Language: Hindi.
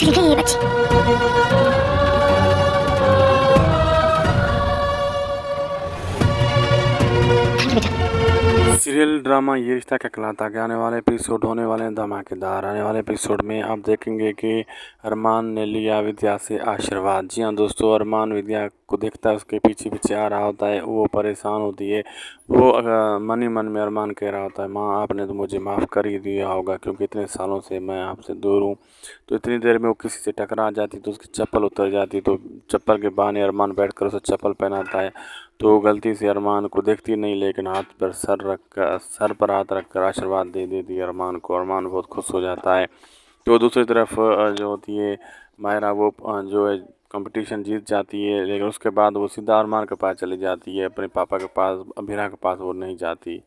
ठीक है ये बच्ची। थैंक यू बेटा। सीरियल ड्रामा ये रिश्ता क्या कहलाता है के आने वाले एपिसोड होने वाले हैं धमाकेदार। आने वाले एपिसोड में आप देखेंगे कि अरमान ने लिया विद्या से आशीर्वाद। जी हाँ दोस्तों, अरमान विद्या को देखता है, उसके पीछे पीछे आ रहा होता है, वो परेशान होती है। वो मन ही मन में अरमान कह रहा होता है, माँ आपने तो मुझे माफ़ कर ही दिया होगा क्योंकि इतने सालों से मैं आपसे दूर हूँ। तो इतनी देर में वो किसी से टकरा जाती तो उसकी चप्पल उतर जाती, तो चप्पल के बहाने अरमान बैठ कर उसे चप्पल पहनाता है। तो गलती से अरमान को देखती नहीं, लेकिन हाथ पर सर पर हाथ रख कर आशीर्वाद दे देती है अरमान को। अरमान बहुत खुश हो जाता है। तो दूसरी तरफ जो होती है मायरा, वो जो है कंपटीशन जीत जाती है, लेकिन उसके बाद वो सीधा अरमान के पास चली जाती है, अपने पापा के पास, अभीरा के पास वो नहीं जाती।